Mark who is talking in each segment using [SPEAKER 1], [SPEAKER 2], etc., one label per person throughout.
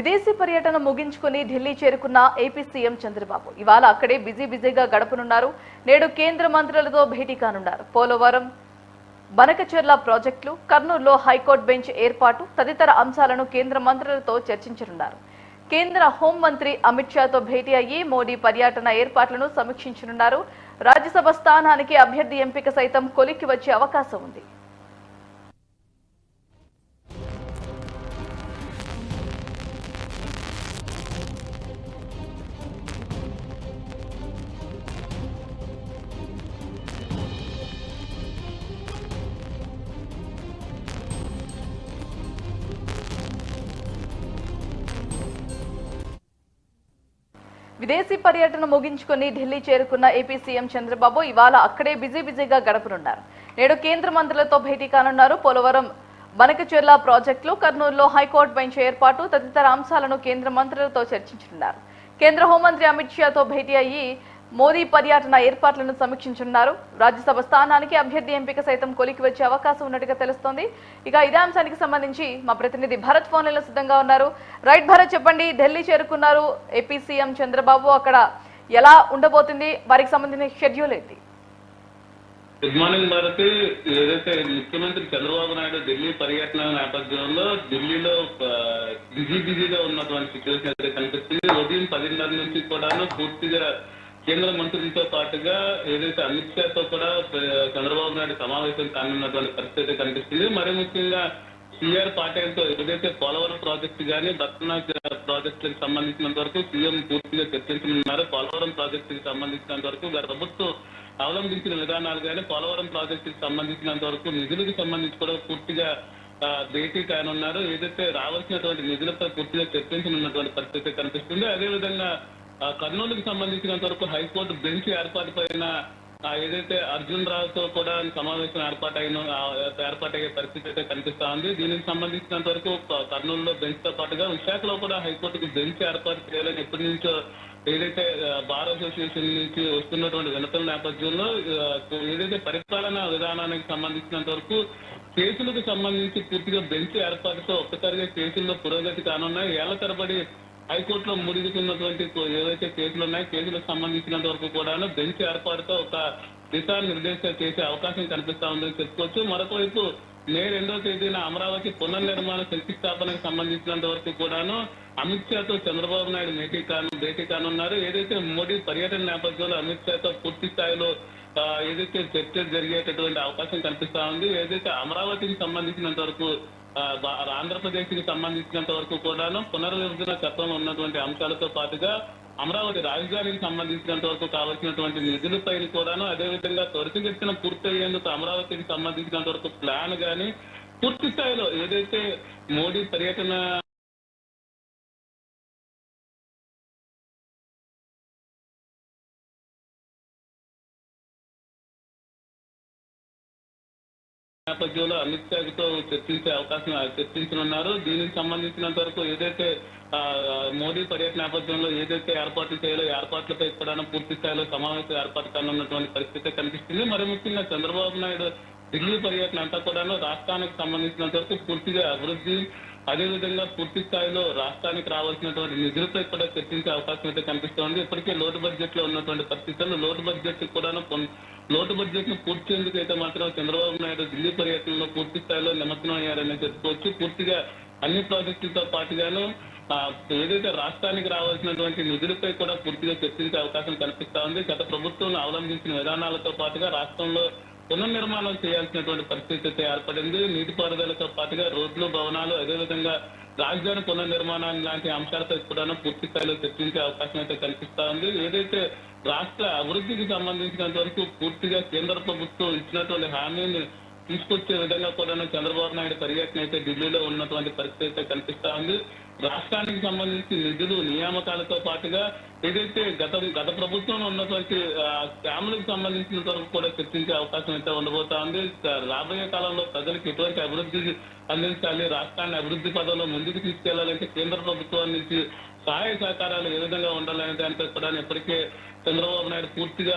[SPEAKER 1] విదేశీ పర్యటన ముగించుకుని ఢిల్లీ చేరుకున్న ఏపీ సీఎం చంద్రబాబు ఇవాళ అక్కడే బిజీగా గడపనున్నారు. నేడు కేంద్ర మంత్రులతో భేటీ కానున్నారు. పోలవరం, బనకచెర్ల ప్రాజెక్టులు, కర్నూలులో హైకోర్టు బెంచ్ ఏర్పాటు తదితర అంశాలను కేంద్ర మంత్రులతో చర్చించనున్నారు. కేంద్ర హోంమంత్రి అమిత్ షాతో భేటీ అయ్యి మోడీ పర్యటన ఏర్పాట్లను సమీక్షించనున్నారు. రాజ్యసభ స్థానానికి అభ్యర్థి ఎంపిక సైతం కొలిక్కి వచ్చే అవకాశం ఉంది. విదేశీ పర్యటన ముగించుకుని ఢిల్లీ చేరుకున్న ఏపీ సీఎం చంద్రబాబు ఇవాళ అక్కడే బిజీగా గడపనున్నారు. నేడు కేంద్ర మంత్రులతో భేటీ కానున్నారు. పోలవరం, బనకచెర్ల ప్రాజెక్టులు, కర్నూలులో హైకోర్టు బెంచ్ ఏర్పాటు తదితర అంశాలను కేంద్ర మంత్రులతో చర్చించనున్నారు. కేంద్ర హోంమంత్రి అమిత్ షాతో భేటీ అయ్యి మోదీ పర్యటన ఏర్పాట్లను సమీక్షించనున్నారు. రాజ్యసభ స్థానానికి అభ్యర్థి ఎంపిక సైతం కొలికి వచ్చే అవకాశం ఉన్నట్టుగా తెలుస్తోంది. ఇక ఇదే అంశానికి సంబంధించి మా ప్రతినిధి భరత్ ఫోన్లలో సిద్ధంగా ఉన్నారు. రైట్ భరత్, చెప్పండి. ఢిల్లీ చేరుకున్నారు ఏపీ సీఎం చంద్రబాబు, అక్కడ ఎలా ఉండబోతుంది, వారికి సంబంధించిన షెడ్యూల్ ఏంటి?
[SPEAKER 2] Good morning Bharati. ఏదైతే ముఖ్యమంత్రి చంద్రబాబు నాయుడు ఢిల్లీ పర్యటన నేపథ్యంలో ఢిల్లీలో బిజీగా ఉన్నటువంటి సిచ్యువేషన్ అయితే కనిపిస్తుంది. ఉదయం 10:30 నుంచి కూడా పూర్తిగా కేంద్ర మంత్రులతో పాటుగా ఏదైతే అమిత్ షాతో కూడా చంద్రబాబు నాయుడు సమావేశం కానున్నటువంటి పరిస్థితి కనిపిస్తుంది. మరి ముఖ్యంగా సిఆర్ పాటిల్తో ఏదైతే పోలవరం ప్రాజెక్టు కానీ దక్షిణ ప్రాజెక్టులకు సంబంధించినంత వరకు సీఎం పూర్తిగా చర్చించనున్నారు. పోలవరం ప్రాజెక్టుకి సంబంధించినంత వరకు గత ప్రభుత్వం అవలంబించిన విధానాలు కానీ పోలవరం ప్రాజెక్టుకి సంబంధించినంత వరకు నిధులకు సంబంధించి కూడా పూర్తిగా భేటీ కానున్నారు. ఏదైతే రావాల్సినటువంటి నిధులపై పూర్తిగా చర్చించనున్నటువంటి పరిస్థితి కనిపిస్తుంది. అదేవిధంగా కర్నూలుకు సంబంధించినంత వరకు హైకోర్టు బెంచ్ ఏర్పాటు పైన ఏదైతే అర్జున్ రావుతో కూడా సమావేశం ఏర్పాటయ్యే పరిస్థితి అయితే కనిపిస్తా ఉంది. దీనికి సంబంధించినంత వరకు కర్నూలులో బెంచ్ తో పాటుగా విశాఖలో కూడా హైకోర్టుకు బెంచ్ ఏర్పాటు చేయాలని ఎప్పటి నుంచో ఏదైతే బార్ అసోసియేషన్ నుంచి వస్తున్నటువంటి వినతుల నేపథ్యంలో ఏదైతే పరిపాలనా విధానానికి సంబంధించినంత వరకు కేసులకు సంబంధించి పూర్తిగా బెంచ్ ఏర్పాటుతో ఒక్కసారిగా కేసుల్లో పురోగతి కానున్నాయి. ఏళ్ల తరబడి హైకోర్టులో మురుగుతున్నటువంటి ఏవైతే కేసులు ఉన్నాయో కేసులకు సంబంధించినంత వరకు కూడా బెంచ్ ఏర్పాటుతో ఒక దిశానిర్దేశం చేసే అవకాశం కనిపిస్తా ఉందని చెప్పుకోవచ్చు. మరొకవైపు మే 2వ తేదీన అమరావతి పునర్నిర్మాణ శంకుస్థాపనకు సంబంధించినంత వరకు కూడాను అమిత్ షాతో చంద్రబాబు నాయుడు భేటీ కానున్నారు. ఏదైతే మోడీ పర్యటన నేపథ్యంలో అమిత్ షాతో పూర్తి స్థాయిలో ఏదైతే చర్చలు జరిగేటటువంటి అవకాశం కనిపిస్తా ఉంది. ఏదైతే అమరావతికి సంబంధించినంత వరకు ఆంధ్రప్రదేశ్ కి సంబంధించినంత వరకు కూడాను పునర్విభజన చట్టంలో ఉన్నటువంటి అంశాలతో పాటుగా అమరావతి రాజధానికి సంబంధించినంత వరకు కావాల్సినటువంటి నిధులపై కూడాను అదేవిధంగా త్వరితగతిన పూర్తయ్యేందుకు అమరావతికి సంబంధించినంత వరకు ప్లాన్ కానీ పూర్తి స్థాయిలో ఏదైతే మోడీ పర్యటన నేపథ్యంలో అమిత్ షాతో చర్చించనున్నారు. దీనికి సంబంధించినంత వరకు ఏదైతే మోడీ పర్యటన నేపథ్యంలో ఏదైతే ఏర్పాట్లు చేయాలో ఏర్పాట్లపై కూడా పూర్తి స్థాయిలో సమావేశం ఏర్పాటు కానున్నటువంటి పరిస్థితి కనిపిస్తుంది. మరి ముఖ్యంగా చంద్రబాబు నాయుడు ఢిల్లీ పర్యటన అంతా కూడా రాష్ట్రానికి సంబంధించినంత వరకు పూర్తిగా అభివృద్ధి అదేవిధంగా పూర్తి స్థాయిలో రాష్ట్రానికి రావాల్సినటువంటి నిధులపై కూడా చర్చించే అవకాశం అయితే కనిపిస్తోంది. ఇప్పటికే లోటు బడ్జెట్ లో ఉన్నటువంటి పరిస్థితుల్లో లోటు బడ్జెట్ ను పూర్తి చేసేందుకు అయితే మాత్రం చంద్రబాబు నాయుడు ఢిల్లీ పర్యటనలో పూర్తి స్థాయిలో నిమగ్నం అయ్యారని చెప్పుకోవచ్చు. పూర్తిగా అన్ని ప్రాజెక్టులతో పాటుగాను ఏదైతే రాష్ట్రానికి రావాల్సినటువంటి నిధులపై కూడా పూర్తిగా చర్చించే అవకాశం కనిపిస్తా ఉంది. గత ప్రభుత్వం అవలంబించిన విధానాలతో పాటుగా రాష్ట్రంలో పునర్నిర్మాణం చేయాల్సినటువంటి పరిస్థితి అయితే ఏర్పడింది. నీటిపారుదలతో పాటుగా రోడ్లు, భవనాలు అదేవిధంగా రాజధాని పునర్నిర్మాణం లాంటి అంశాలపై కూడా పూర్తి స్థాయిలో చర్చించే అవకాశం అయితే కనిపిస్తా ఉంది. ఏదైతే రాష్ట్ర అభివృద్ధికి సంబంధించినంత వరకు పూర్తిగా కేంద్ర ప్రభుత్వం ఇచ్చినటువంటి హామీని తీసుకొచ్చే విధంగా కూడా చంద్రబాబు నాయుడు పర్యటన అయితే ఢిల్లీలో ఉన్నటువంటి పరిస్థితి అయితే కనిపిస్తా ఉంది. రాష్ట్రానికి సంబంధించి నిధులు నియామకాలతో పాటుగా ఏదైతే గత ప్రభుత్వంలో ఉన్నటువంటి స్కామ్లకు సంబంధించినంత వరకు కూడా చర్చించే అవకాశం అయితే ఉండబోతా ఉంది. రాబోయే కాలంలో ప్రజలకు ఎటువంటి అభివృద్ధి అందించాలి, రాష్ట్రాన్ని అభివృద్ధి పదంలో ముందుకు తీసుకెళ్లాలంటే కేంద్ర ప్రభుత్వం నుంచి సహాయ సహకారాలు ఏ విధంగా ఉండాలనే దానిపై కూడా ఇప్పటికే చంద్రబాబు నాయుడు పూర్తిగా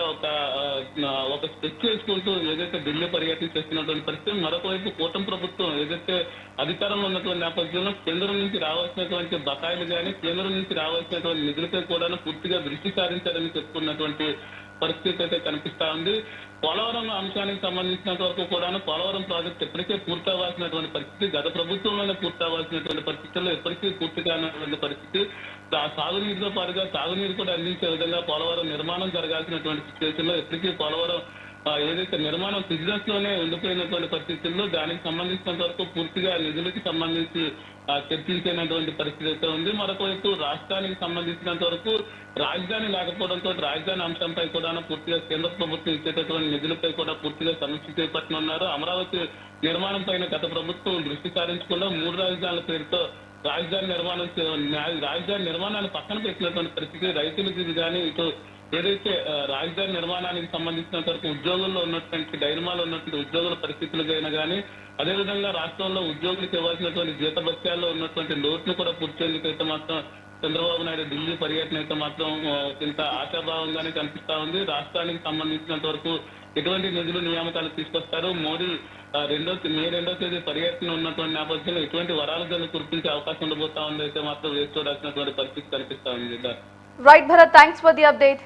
[SPEAKER 2] ఒక స్కెచ్ చేసుకుంటూ ఏదైతే ఢిల్లీ పర్యటన చేస్తున్నటువంటి పరిస్థితి, మరొకవైపు కూటమి ప్రభుత్వం ఏదైతే అధికారంలో ఉన్నటువంటి నేపథ్యంలో కేంద్రం నుంచి రావాల్సినటువంటి బకాయిలు కానీ కేంద్రం నుంచి రావాల్సినటువంటి నిధులపై కూడా పూర్తిగా దృష్టి సారించాలని చెప్పుకున్నటువంటి పరిస్థితి అయితే కనిపిస్తా ఉంది. పోలవరం అంశానికి సంబంధించినంత వరకు కూడా పోలవరం ప్రాజెక్టు ఎప్పటికే పూర్తి అవ్వాల్సినటువంటి పరిస్థితి, గత ప్రభుత్వంలోనే పూర్తి అవ్వాల్సినటువంటి పరిస్థితుల్లో ఎప్పటికీ పూర్తి కానటువంటి పరిస్థితి. సాగునీటితో పాటుగా తాగునీరు కూడా అందించే విధంగా పోలవరం నిర్మాణం జరగాల్సినటువంటి సిచ్యువేషన్ లో ఎప్పటికీ పోలవరం ఏదైతే నిర్మాణం బిజినెస్ లోనే ఉండిపోయినటువంటి పరిస్థితుల్లో దానికి సంబంధించినంత వరకు పూర్తిగా నిధులకి సంబంధించి చర్చించినటువంటి పరిస్థితి అయితే ఉంది. మరొకవైపు రాష్ట్రానికి సంబంధించినంత వరకు రాజధాని లేకపోవడంతో రాజధాని అంశంపై కూడా పూర్తిగా కేంద్ర ప్రభుత్వం ఇచ్చేటటువంటి నిధులపై కూడా పూర్తిగా సమీక్ష చేపట్టనున్నారు. అమరావతి నిర్మాణం పైన గత ప్రభుత్వం దృష్టి సారించకుండా 3 రాజధానుల పేరుతో రాజధాని నిర్మాణాన్ని పక్కన పెట్టినటువంటి పరిస్థితి. రైతులకు కానీ ఇటు ఏదైతే రాజధాని నిర్మాణానికి సంబంధించినంత వరకు ఉద్యోగుల్లో ఉన్నటువంటి డైనమాలో ఉన్నటువంటి ఉద్యోగుల పరిస్థితులకైనా కానీ, అదేవిధంగా రాష్ట్రంలో ఉద్యోగులకు ఇవ్వాల్సినటువంటి జీతభత్యాల్లో ఉన్నటువంటి లోటును కూడా పూర్చేందుకైతే మాత్రం చంద్రబాబు నాయుడు ఢిల్లీ పర్యటన అయితే మాత్రం ఇంత ఆశాభావంగానే కనిపిస్తా ఉంది. రాష్ట్రానికి సంబంధించినంత వరకు ఎటువంటి నిధులు నియామకాలు తీసుకొస్తారు, మోడీ మే 2వ తేదీ పర్యటన ఉన్నటువంటి నేపథ్యంలో ఎటువంటి వరాల జల్లు కురిపించే అవకాశం ఉండబోతా ఉంది అయితే మాత్రం వేచి చూడాల్సినటువంటి పరిస్థితి కనిపిస్తా ఉంది.
[SPEAKER 1] Right Bharat, thanks for the update.